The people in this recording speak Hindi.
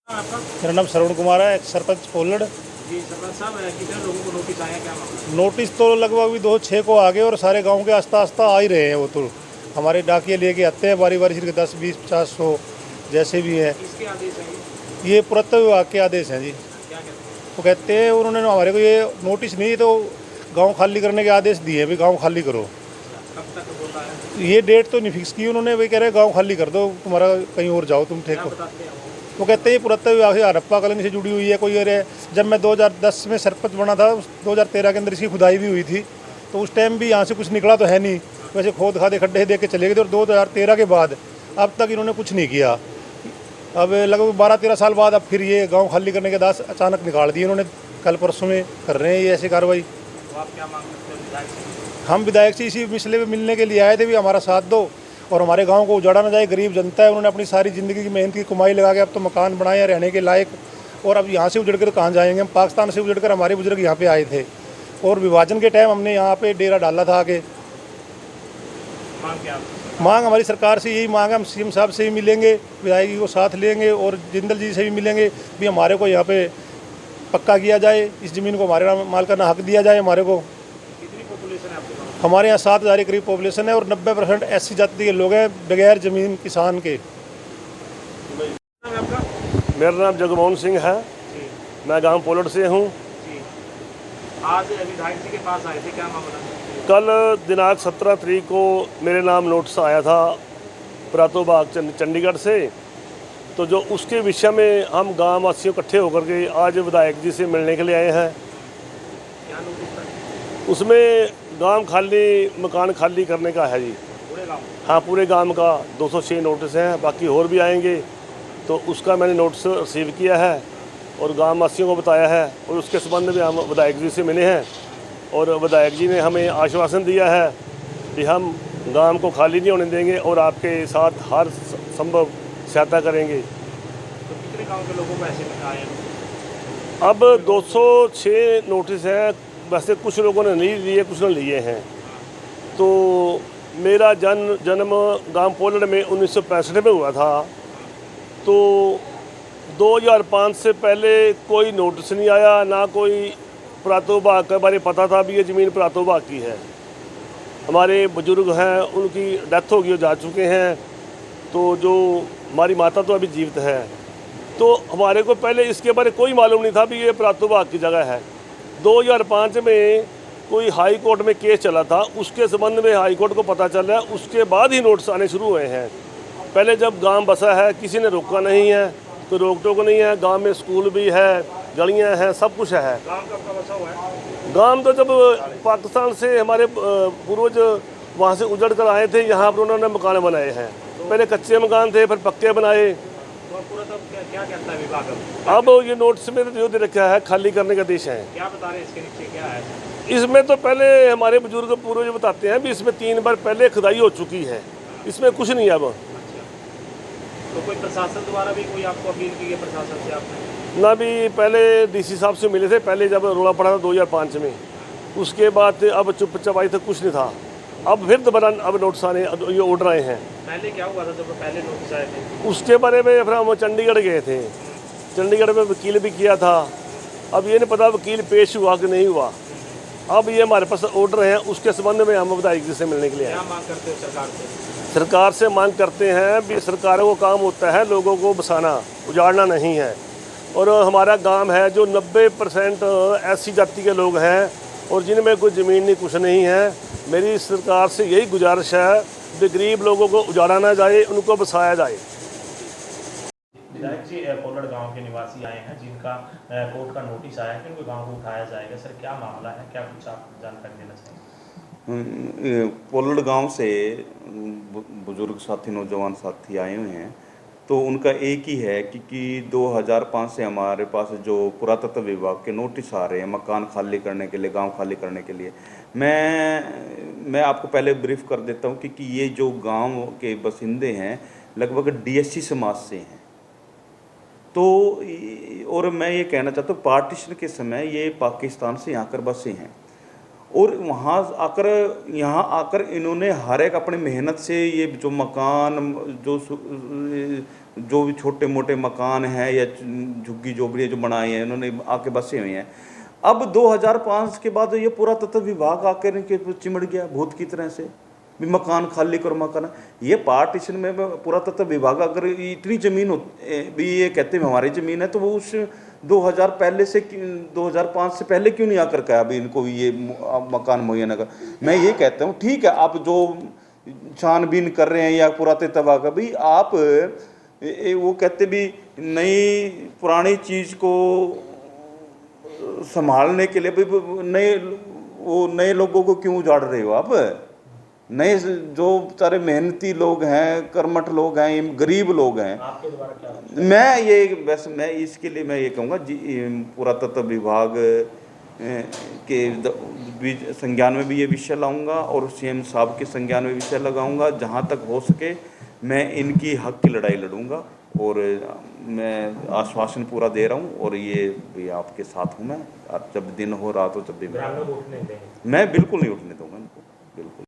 आपका? मेरा नाम श्रवण कुमार है, सरपंच पोलड़। जी सरपंच साहब, कितने लोगों को नोटिस आया, क्या मामला? नोटिस तो लगभग भी 2-6 को आ गए और सारे गांव के आस्ता आस्ता आ ही रहे हैं। वो तो हमारे डाकिए लेके आते हैं बारी बारी से 10, 20, 50, 100 जैसे भी हैं। किसके आदेश है ये पुरातत्व विभाग के आदेश हैं जी। क्या कहते हैं? वो कहते हैं उन्होंने हमारे को ये नोटिस नहीं तो गाँव खाली करने के आदेश दिए हैं, भी गाँव खाली करो। कब तक बोला है? ये डेट तो नहीं फिक्स की उन्होंने, वही कह रहे गाँव खाली कर दो, तुम्हारा कहीं और जाओ तुम क्या ठेको। बताते हैं? वो कहते हैं पुरातत्व विभाग से हड़प्पा कॉलोनी से जुड़ी हुई है कोई। अरे जब मैं 2010 में सरपंच बना था, 2013 के अंदर इसकी खुदाई भी हुई थी, तो उस टाइम भी यहाँ से कुछ निकला तो है नहीं, वैसे खोद खादे खड्डे देख के चले गए थे। और 2013 के बाद अब तक इन्होंने कुछ नहीं किया। अब लगभग 12-13 साल बाद अब फिर ये गांव खाली करने के बाद अचानक निकाल दिए इन्होंने। कल परसों में कर रहे हैं ये ऐसी कार्रवाई। तो आप क्या मांग करते हो विधायक से? हम विधायक से इसी मसले में मिलने के लिए आए थे, भी हमारा साथ दो और हमारे गांव को उजाड़ा ना जाए। गरीब जनता है, उन्होंने अपनी सारी ज़िंदगी की मेहनत की कमाई लगा के अब तो मकान बनाए हैं रहने के लायक, और अब यहाँ से उजड़ कर कहाँ जाएंगे। हम पाकिस्तान से उजड़ कर हमारे बुजुर्ग यहाँ पे आए थे और विभाजन के टाइम हमने यहाँ पे डेरा डाला था आगे। मांग क्या? मांग हमारी सरकार से यही मांग है, हम सीएम साहब से भी मिलेंगे, विधायक जी को साथ लेंगे और जिंदल जी से भी मिलेंगे, भी हमारे को यहाँ पे पक्का किया जाए, इस ज़मीन को हमारे नाम मालिकाना हक दिया जाए हमारे को। कितनी पॉपुलेशन है आपके गाँव? हमारे यहाँ 7,000 के करीब पॉपुलेशन है और 90% SC जाति के लोग हैं, बगैर ज़मीन किसान के। नाम है आपका? मेरा नाम जगमोहन सिंह है, जी मैं गांव पोलड़ से हूं। जी। आज विधायक जी के पास आए थे, क्या मामला? कल दिनांक 17 तारीख को मेरे नाम नोटिस आया था पुरातत्व विभाग चंडीगढ़ से, तो जो उसके विषय में हम गांव वासियों इकट्ठे होकर के आज विधायक जी से मिलने के लिए आए हैं। क्या नोटिस था? उसमें गांव खाली, मकान खाली करने का है जी। पूरे गाँव? हाँ, पूरे गांव का 206 नोटिस हैं, बाकी और भी आएंगे। तो उसका मैंने नोटिस रिसीव किया है और गांव वासियों को बताया है, और उसके संबंध में हम विधायक जी से मिले हैं और विधायक जी ने हमें आश्वासन दिया है कि हम गांव को खाली नहीं होने देंगे और आपके साथ हर संभव सहायता करेंगे। तो कितने गाँव के लोगों को ऐसे में आए हैं? अब 206 नोटिस हैं, वैसे कुछ लोगों ने नहीं लिए, कुछ ने लिए हैं। तो मेरा जन्म गांव पोलड़ में 1965 में हुआ था, तो 2005 से पहले कोई नोटिस नहीं आया, ना कोई पुरातत्व विभाग के बारे में पता था भी ये ज़मीन पुरातत्व विभाग की है। हमारे बुजुर्ग हैं, उनकी डेथ हो गई, वो जा चुके हैं। तो जो हमारी माता तो अभी जीवित है, तो हमारे को पहले इसके बारे में कोई मालूम नहीं था भी ये पुरातत्व विभाग की जगह है। 2005 में कोई हाई कोर्ट में केस चला था, उसके संबंध में हाई कोर्ट को पता चला, उसके बाद ही नोटिस आने शुरू हुए हैं। पहले जब गांव बसा है किसी ने रोका नहीं है, तो रोक टोक नहीं है। गांव में स्कूल भी है, गलियां हैं, सब कुछ है। गाँव कब का बसा हुआ है? गांव तो जब पाकिस्तान से हमारे पूर्वज वहाँ से उजड़ कर आए थे, यहाँ पर उन्होंने मकान बनाए हैं। पहले कच्चे मकान थे, फिर पक्के बनाए। तो अब पूरा तब क्या कहता है विभाग अब? अब ये नोटिस में जो दे रखा है खाली करने का आदेश है। क्या बता रहे हैं इसके नीचे क्या है? इसमें तो पहले हमारे बुजुर्ग पूर्वज बताते हैं भी इसमें 3 बार पहले खुदाई हो चुकी है, इसमें कुछ नहीं है अब। अच्छा, तो कोई प्रशासन द्वारा भी कोई आपको अपील की है प्रशासन से आपने? ना भी पहले DC साहब से मिले थे, पहले जब रोला पड़ा था 2005 में, उसके बाद अब चुप चपाई तक कुछ नहीं था। अब फिर दोबारा अब नोटिस आने, ये ऑर्डर आए हैं। पहले क्या हुआ था जब पहले नोटिस आए थे? उसके बारे में फिर हम चंडीगढ़ गए थे, चंडीगढ़ में वकील भी किया था। अब ये नहीं पता वकील पेश हुआ कि नहीं हुआ। अब ये हमारे पास ऑर्डर हैं, उसके संबंध में हम विधायक जी से मिलने के लिए आए। क्या मांग करते हो सरकार से? सरकार से मांग करते हैं भी सरकारों का काम होता है लोगों को बसाना, उजाड़ना नहीं है। और हमारा गांव है जो 90% SC जाति के लोग हैं और जिनमें कोई ज़मीन नहीं, कुछ नहीं है। मेरी सरकार से यही गुजारिश है कि गरीब लोगों को उजाड़ा ना जाए, उनको बसाया जाए। विधायक जी पोलड़ गांव के निवासी आए हैं जिनका कोर्ट का नोटिस आया है कि उनको गांव को उठाया जाएगा। सर क्या मामला है, क्या कुछ आप जानकारी देना चाहेंगे? पोलड़ गांव से बुजुर्ग साथी, नौजवान साथी आए हुए हैं, तो उनका एक ही है कि 2005 से हमारे पास जो पुरातत्व विभाग के नोटिस आ रहे हैं मकान खाली करने के लिए, गांव खाली करने के लिए। मैं आपको पहले ब्रीफ कर देता हूं कि ये जो गांव के बसिंदे हैं लगभग DSC समाज से हैं। तो और मैं ये कहना चाहता हूँ पार्टीशन के समय ये पाकिस्तान से यहाँ कर बसे हैं और यहाँ आकर इन्होंने हर एक अपनी मेहनत से ये जो मकान जो जो भी छोटे मोटे मकान हैं या झुग्गी झोपड़ियाँ जो बनाए हैं इन्होंने आके बसे हुए हैं। अब 2005 के बाद ये पुरातत्व विभाग आकर इनके चिमड़ गया भूत की तरह से, भी मकान खाली करो मकान। ये पार्टीशन में पुरातत्व विभाग अगर इतनी ज़मीन भी ये कहते हैं हमारी ज़मीन है, तो वो उस 2000 पहले से 2005 से पहले क्यों नहीं आकर कहा भी इनको ये मकान मुहैया न कर। मैं ये कहता हूँ ठीक है, आप जो छानबीन कर रहे हैं या पुरातत्व विभाग का भी आप वो कहते भी नई पुरानी चीज़ को संभालने के लिए नए लोगों को क्यों उजाड़ रहे हो आप? नए जो सारे मेहनती लोग हैं, कर्मठ लोग हैं, गरीब लोग हैं। आपके द्वारा क्या मैं इसके लिए मैं ये कहूँगा पुरातत्व विभाग के संज्ञान में भी ये विषय लाऊंगा और सीएम साहब के संज्ञान में विषय लगाऊंगा। जहाँ तक हो सके मैं इनकी हक की लड़ाई लड़ूंगा और मैं आश्वासन पूरा दे रहा हूँ और ये भी आपके साथ हूँ मैं। आप जब दिन हो रात हो जब भी ग्रामीण उठने देंगे? मैं बिल्कुल नहीं उठने दूंगा इनको, बिल्कुल।